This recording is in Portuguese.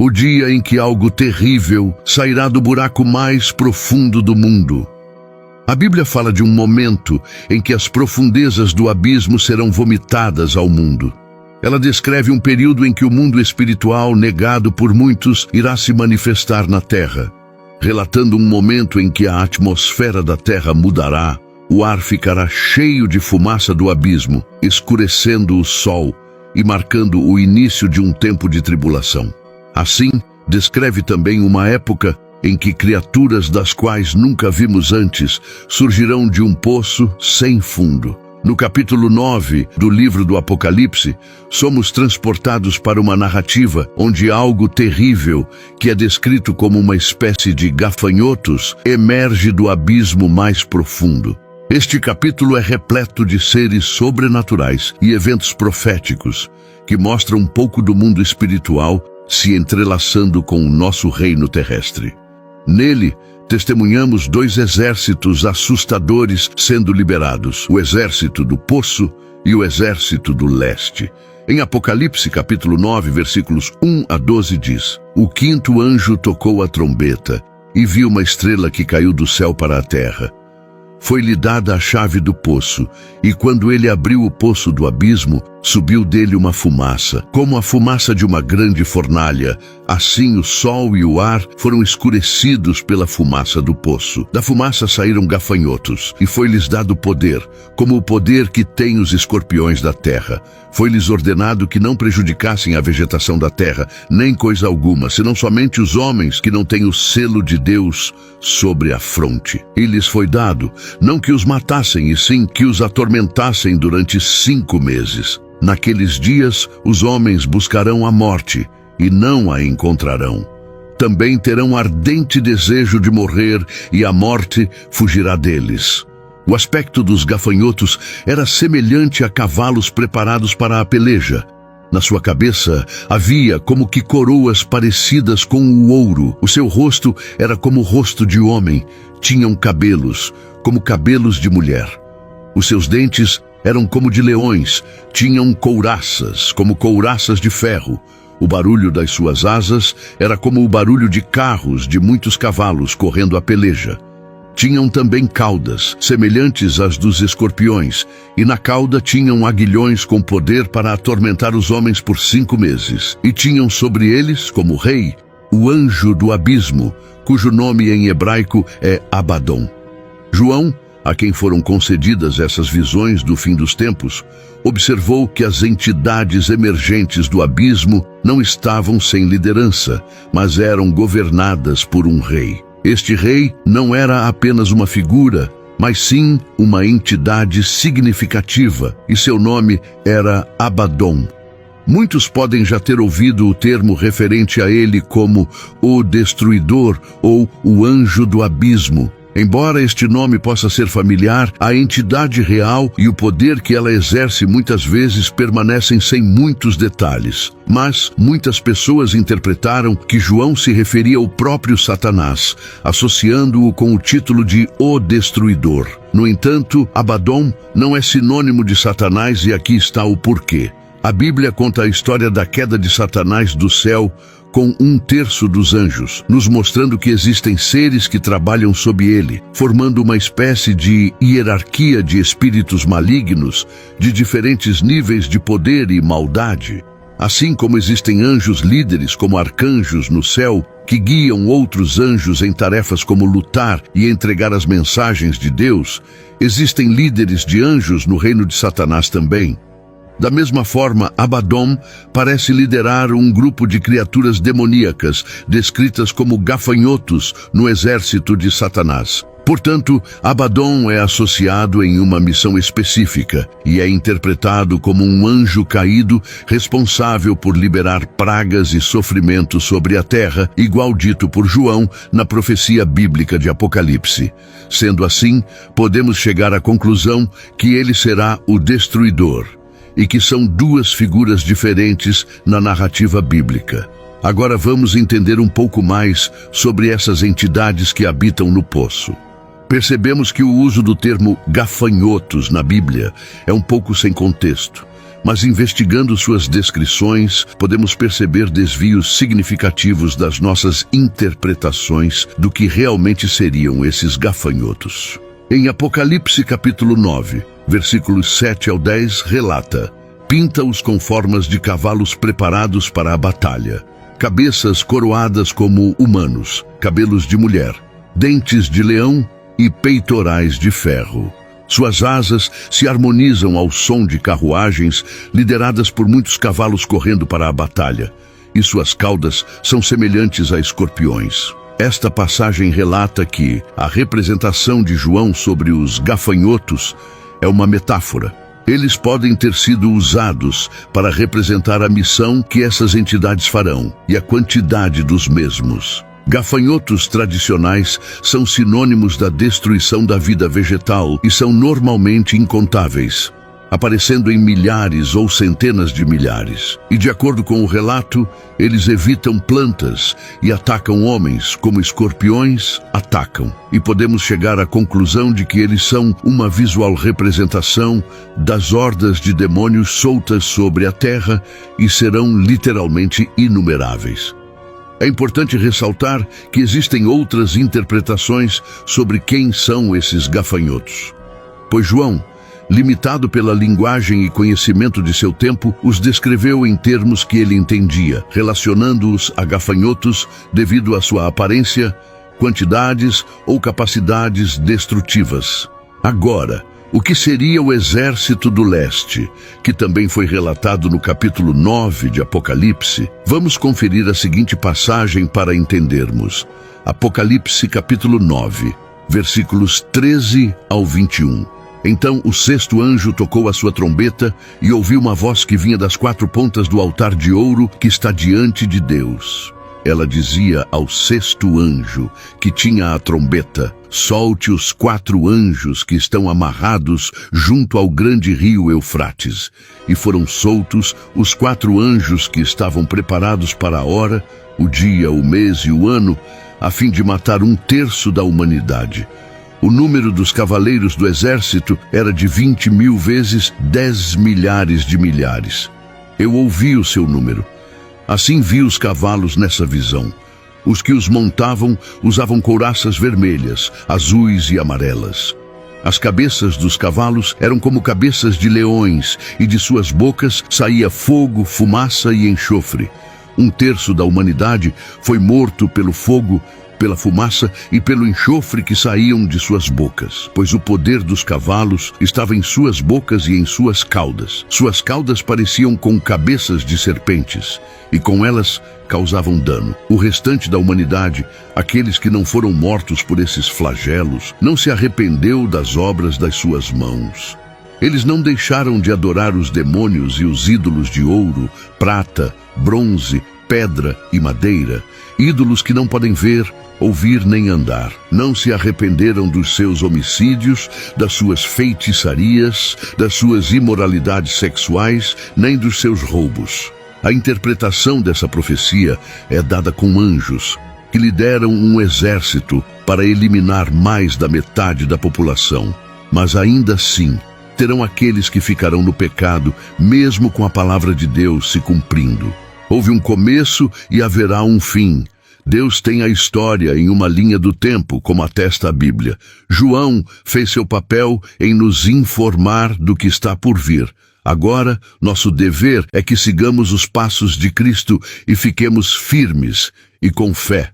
o dia em que algo terrível sairá do buraco mais profundo do mundo. A Bíblia fala de um momento em que as profundezas do abismo serão vomitadas ao mundo. Ela descreve um período em que o mundo espiritual, negado por muitos, irá se manifestar na Terra, relatando um momento em que a atmosfera da Terra mudará, o ar ficará cheio de fumaça do abismo, escurecendo o sol e marcando o início de um tempo de tribulação. Assim, descreve também uma época em que criaturas das quais nunca vimos antes surgirão de um poço sem fundo. No capítulo 9 do livro do Apocalipse, somos transportados para uma narrativa onde algo terrível, que é descrito como uma espécie de gafanhotos, emerge do abismo mais profundo. Este capítulo é repleto de seres sobrenaturais e eventos proféticos que mostram um pouco do mundo espiritual se entrelaçando com o nosso reino terrestre. Nele, testemunhamos dois exércitos assustadores sendo liberados, o exército do poço e o exército do leste. Em Apocalipse, capítulo 9, versículos 1 a 12 diz: O quinto anjo tocou a trombeta e viu uma estrela que caiu do céu para a terra. Foi-lhe dada a chave do poço, e quando ele abriu o poço do abismo, subiu dele uma fumaça, como a fumaça de uma grande fornalha. Assim o sol e o ar foram escurecidos pela fumaça do poço. Da fumaça saíram gafanhotos, e foi-lhes dado poder, como o poder que têm os escorpiões da terra. Foi-lhes ordenado que não prejudicassem a vegetação da terra, nem coisa alguma, senão somente os homens que não têm o selo de Deus sobre a fronte. E lhes foi dado, não que os matassem, e sim que os atormentassem durante 5 meses. Naqueles dias, os homens buscarão a morte, e não a encontrarão. Também terão ardente desejo de morrer, e a morte fugirá deles. O aspecto dos gafanhotos era semelhante a cavalos preparados para a peleja. Na sua cabeça havia como que coroas parecidas com o ouro. O seu rosto era como o rosto de homem. Tinham cabelos, como cabelos de mulher. Os seus dentes eram como de leões. Tinham couraças, como couraças de ferro. O barulho das suas asas era como o barulho de carros de muitos cavalos correndo a peleja. Tinham também caudas, semelhantes às dos escorpiões, e na cauda tinham aguilhões com poder para atormentar os homens por 5 meses. E tinham sobre eles, como rei, o anjo do abismo, cujo nome em hebraico é Abaddon. João, a quem foram concedidas essas visões do fim dos tempos, observou que as entidades emergentes do abismo não estavam sem liderança, mas eram governadas por um rei. Este rei não era apenas uma figura, mas sim uma entidade significativa, e seu nome era Abaddon. Muitos podem já ter ouvido o termo referente a ele como o Destruidor ou o Anjo do Abismo. Embora este nome possa ser familiar, a entidade real e o poder que ela exerce muitas vezes permanecem sem muitos detalhes. Mas muitas pessoas interpretaram que João se referia ao próprio Satanás, associando-o com o título de O Destruidor. No entanto, Abaddon não é sinônimo de Satanás, e aqui está o porquê. A Bíblia conta a história da queda de Satanás do céu com 1/3 dos anjos, nos mostrando que existem seres que trabalham sob ele, formando uma espécie de hierarquia de espíritos malignos de diferentes níveis de poder e maldade. Assim como existem anjos líderes como arcanjos no céu, que guiam outros anjos em tarefas como lutar e entregar as mensagens de Deus, existem líderes de anjos no reino de Satanás também. Da mesma forma, Abaddon parece liderar um grupo de criaturas demoníacas, descritas como gafanhotos no exército de Satanás. Portanto, Abaddon é associado em uma missão específica e é interpretado como um anjo caído responsável por liberar pragas e sofrimento sobre a terra, igual dito por João na profecia bíblica de Apocalipse. Sendo assim, podemos chegar à conclusão que ele será o Destruidor, e que são duas figuras diferentes na narrativa bíblica. Agora vamos entender um pouco mais sobre essas entidades que habitam no poço. Percebemos que o uso do termo gafanhotos na Bíblia é um pouco sem contexto, Mas investigando suas descrições, podemos perceber desvios significativos das nossas interpretações do que realmente seriam esses gafanhotos. Em Apocalipse capítulo 9, versículos 7 ao 10, relata: pinta-os com formas de cavalos preparados para a batalha, cabeças coroadas como humanos, cabelos de mulher, dentes de leão e peitorais de ferro. Suas asas se harmonizam ao som de carruagens lideradas por muitos cavalos correndo para a batalha, e suas caudas são semelhantes a escorpiões. Esta passagem relata que a representação de João sobre os gafanhotos é uma metáfora. Eles podem ter sido usados para representar a missão que essas entidades farão e a quantidade dos mesmos. Gafanhotos tradicionais são sinônimos da destruição da vida vegetal e são normalmente incontáveis, aparecendo em milhares ou centenas de milhares. E de acordo com o relato, eles evitam plantas e atacam homens como escorpiões atacam. E podemos chegar à conclusão de que eles são uma visual representação das hordas de demônios soltas sobre a terra e serão literalmente inumeráveis. É importante ressaltar que existem outras interpretações sobre quem são esses gafanhotos, pois João, limitado pela linguagem e conhecimento de seu tempo, os descreveu em termos que ele entendia, relacionando-os a gafanhotos devido à sua aparência, quantidades ou capacidades destrutivas. Agora, o que seria o exército do leste, que também foi relatado no capítulo 9 de Apocalipse? Vamos conferir a seguinte passagem para entendermos. Apocalipse capítulo 9, versículos 13 ao 21. Então o sexto anjo tocou a sua trombeta e ouvi uma voz que vinha das quatro pontas do altar de ouro que está diante de Deus. Ela dizia ao sexto anjo, que tinha a trombeta: solte os quatro anjos que estão amarrados junto ao grande rio Eufrates. E foram soltos os quatro anjos que estavam preparados para a hora, o dia, o mês e o ano, a fim de matar 1/3 da humanidade. O número dos cavaleiros do exército era de 20.000 vezes 10 milhares de milhares. Eu ouvi o seu número. Assim vi os cavalos nessa visão. Os que os montavam usavam couraças vermelhas, azuis e amarelas. As cabeças dos cavalos eram como cabeças de leões, e de suas bocas saía fogo, fumaça e enxofre. 1/3 da humanidade foi morto pelo fogo, pela fumaça e pelo enxofre que saíam de suas bocas, pois o poder dos cavalos estava em suas bocas e em suas caudas. Suas caudas pareciam com cabeças de serpentes, e com elas causavam dano. O restante da humanidade, aqueles que não foram mortos por esses flagelos, não se arrependeu das obras das suas mãos. Eles não deixaram de adorar os demônios e os ídolos de ouro, prata, bronze, pedra e madeira, ídolos que não podem ver, ouvir nem andar. Não se arrependeram dos seus homicídios, das suas feitiçarias, das suas imoralidades sexuais, nem dos seus roubos. A interpretação dessa profecia é dada com anjos, que lideram um exército para eliminar mais da metade da população. Mas ainda assim, terão aqueles que ficarão no pecado, mesmo com a palavra de Deus se cumprindo. Houve um começo e haverá um fim. Deus tem a história em uma linha do tempo, como atesta a Bíblia. João fez seu papel em nos informar do que está por vir. Agora, nosso dever é que sigamos os passos de Cristo e fiquemos firmes e com fé.